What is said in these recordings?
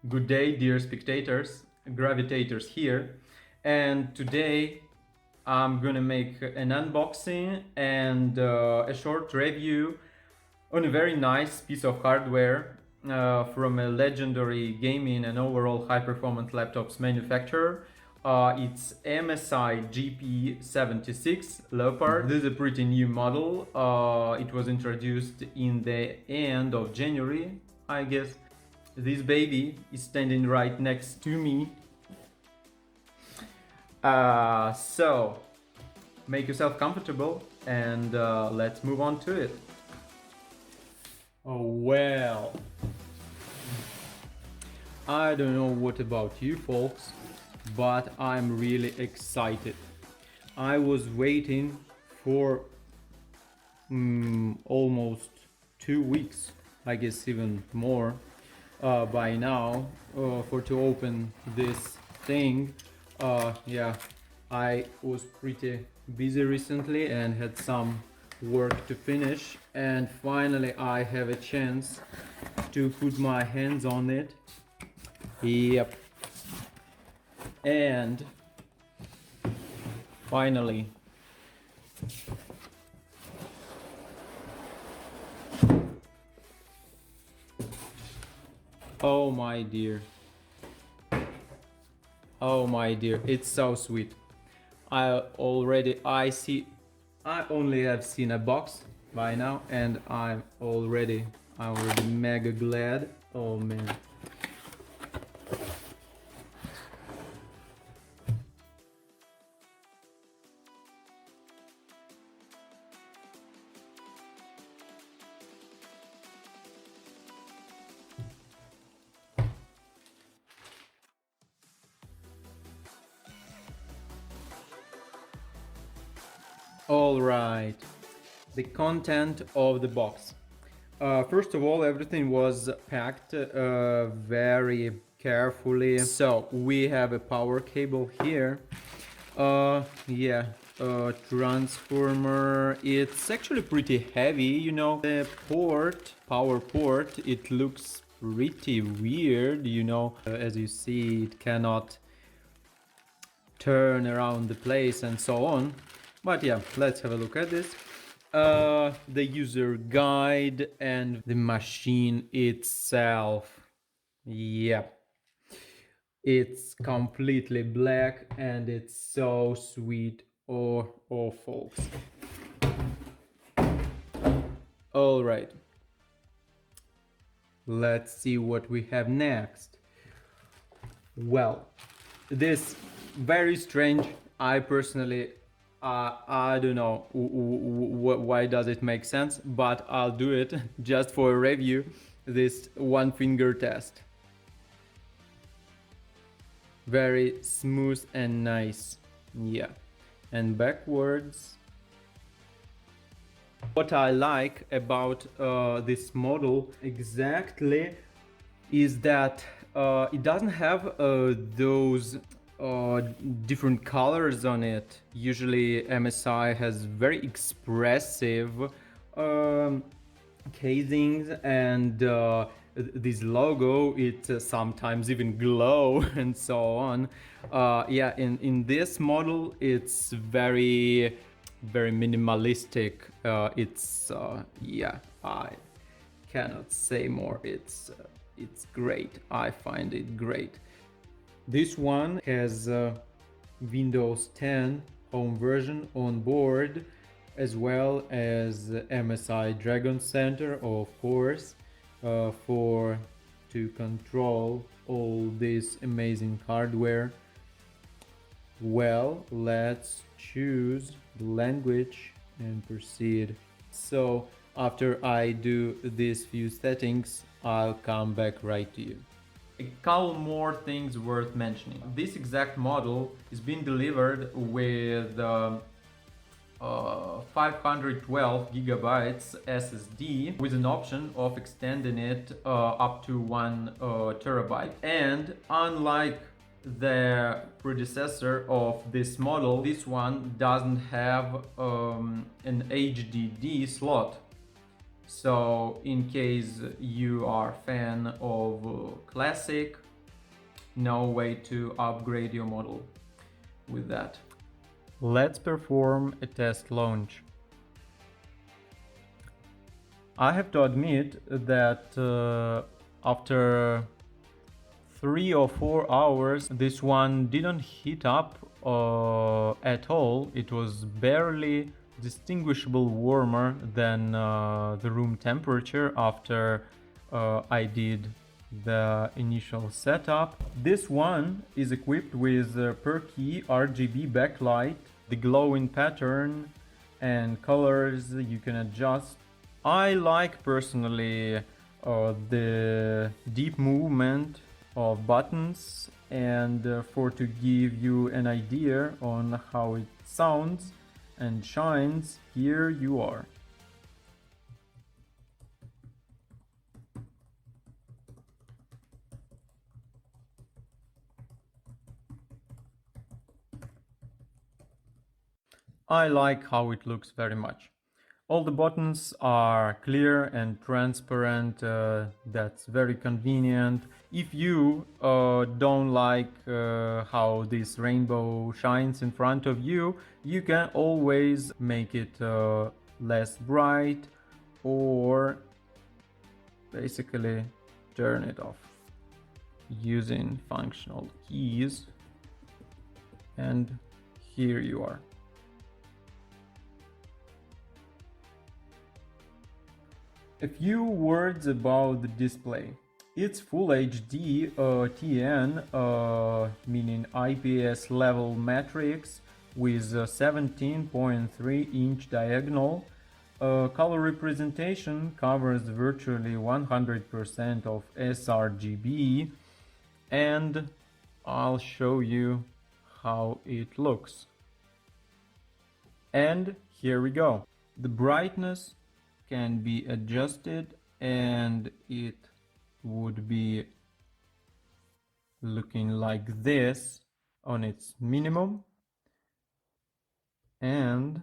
Good day, dear spectators, gravitators here, and today I'm gonna make an unboxing and a short review on a very nice piece of hardware from a legendary gaming and overall high-performance laptops manufacturer. It's MSI GP76 Leopard. This is a pretty new model. It was introduced in the end of January, I guess. This baby is standing right next to me. So make yourself comfortable and let's move on to it. Oh well, I don't know what about you folks, but I'm really excited. I was waiting for almost 2 weeks, I guess even more by now, to open this thing. Yeah, I was pretty busy recently and had some work to finish, and finally I have a chance to put my hands on it. Yep. And finally oh my dear, it's so sweet. I only have seen a box by now, and I'm already mega glad. Oh man. All right, the content of the box. First of all, everything was packed very carefully. So we have a power cable here. Transformer. It's actually pretty heavy, you know. The power port, it looks pretty weird, you know. As you see, it cannot turn around the place and so on. But yeah, let's have a look at this. The user guide and the machine itself. Yeah, it's completely black and it's so sweet. Oh folks. All right, let's see what we have next. Well, this very strange. I personally I don't know why does it make sense, but I'll do it just for a review. This one finger test. Very smooth and nice. Yeah. And backwards. What I like about this model exactly is that it doesn't have those different colors on it. Usually MSI has very expressive casings, and this logo, it sometimes even glow and so on. Yeah, in this model it's very minimalistic. Yeah, I cannot say more. It's great. I find it great. This one has Windows 10 home version on board, as well as MSI Dragon Center, of course, to control all this amazing hardware. Well, let's choose the language and proceed. So after I do these few settings, I'll come back right to you. A couple more things worth mentioning. This exact model is being delivered with 512 gigabytes SSD with an option of extending it up to 1 terabyte. And unlike the predecessor of this model, this one doesn't have an HDD slot. So in case you are a fan of classic no way to upgrade your model with that. Let's perform a test launch. I have to admit that after 3 or 4 hours this one didn't heat up at all. It was barely distinguishable warmer than the room temperature after I did the initial setup. This one is equipped with per key RGB backlight, the glowing pattern and colors you can adjust. I like personally the deep movement of buttons, and to give you an idea on how it sounds and shines, here you are. I like how it looks very much. All the buttons are clear and transparent, that's very convenient. If you don't like how this rainbow shines in front of you, you can always make it less bright or basically turn it off using functional keys, and here you are. A few words about the display. It's Full HD TN, meaning IPS level matrix with 17.3 inch diagonal. Color representation covers virtually 100% of sRGB, and I'll show you how it looks. And here we go. The brightness can be adjusted and it would be looking like this on its minimum and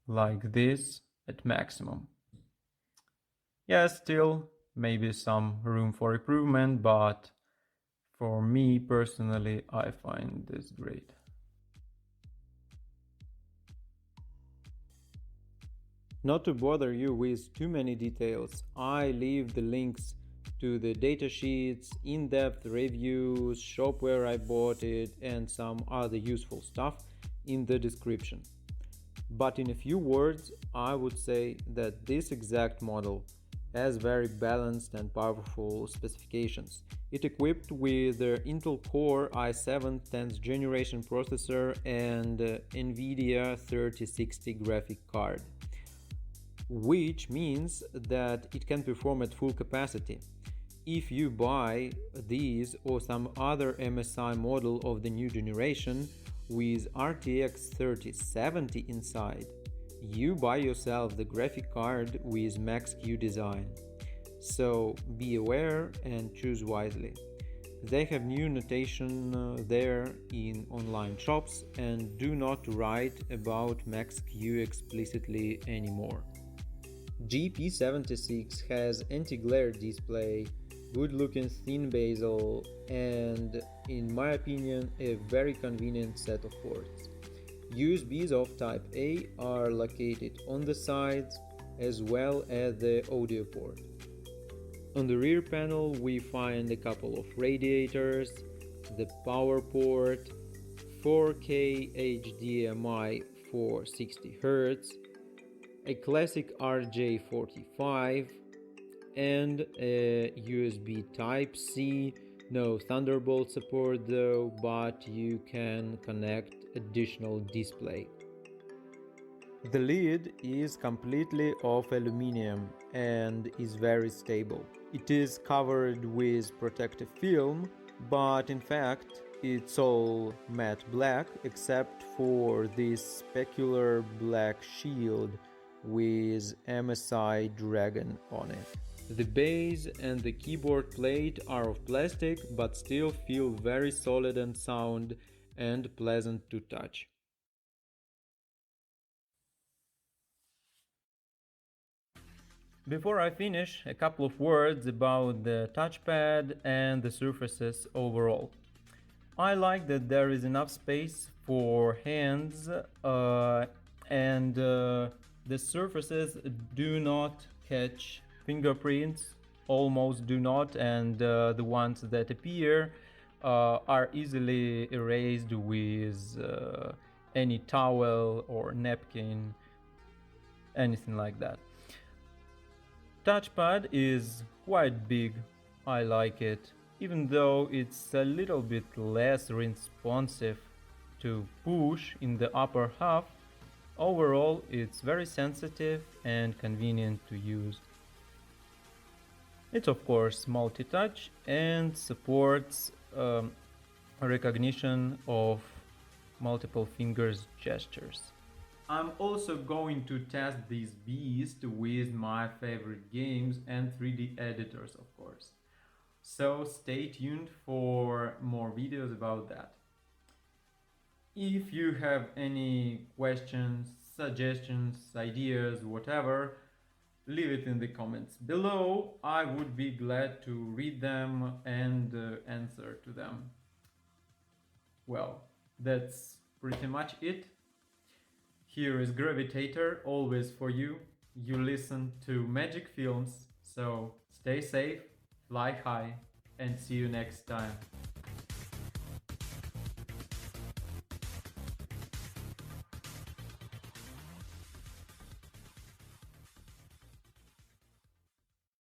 like this at maximum. Yeah, still maybe some room for improvement, but for me personally I find this great. Not to bother you with too many details, I leave the links to the datasheets, in-depth reviews, shop where I bought it, and some other useful stuff in the description. But in a few words, I would say that this exact model has very balanced and powerful specifications. It's equipped with the Intel Core i7 10th generation processor and NVIDIA 3060 graphic card, which means that it can perform at full capacity. If you buy these or some other MSI model of the new generation with RTX 3070 inside, you buy yourself the graphic card with Max-Q design. So be aware and choose wisely. They have new notation there in online shops and do not write about Max-Q explicitly anymore. GP76 has anti-glare display, good-looking thin bezel, and in my opinion a very convenient set of ports. USBs of type A are located on the sides as well as the audio port. On the rear panel we find a couple of radiators, the power port, 4K HDMI for 60 Hz, a classic RJ45, and a USB Type-C. No Thunderbolt support though, but you can connect additional display. The lid is completely of aluminum and is very stable. It is covered with protective film, but in fact it's all matte black except for this specular black shield with MSI Dragon on it. The base and the keyboard plate are of plastic but still feel very solid and sound and pleasant to touch. Before I finish, a couple of words about the touchpad and the surfaces overall. I like that there is enough space for hands and the surfaces do not catch fingerprints, almost do not, and the ones that appear are easily erased with any towel or napkin, anything like that. Touchpad is quite big, I like it, even though it's a little bit less responsive to push in the upper half. Overall, it's very sensitive and convenient to use. It's of course multi-touch and supports recognition of multiple fingers gestures. I'm also going to test this beast with my favorite games and 3D editors, of course. So stay tuned for more videos about that. If you have any questions, suggestions, ideas, whatever, leave it in the comments below. I would be glad to read them and answer to them. Well, that's pretty much it. Here is Gravitator, always for you. You listen to Magic Films, so stay safe, fly high, and see you next time.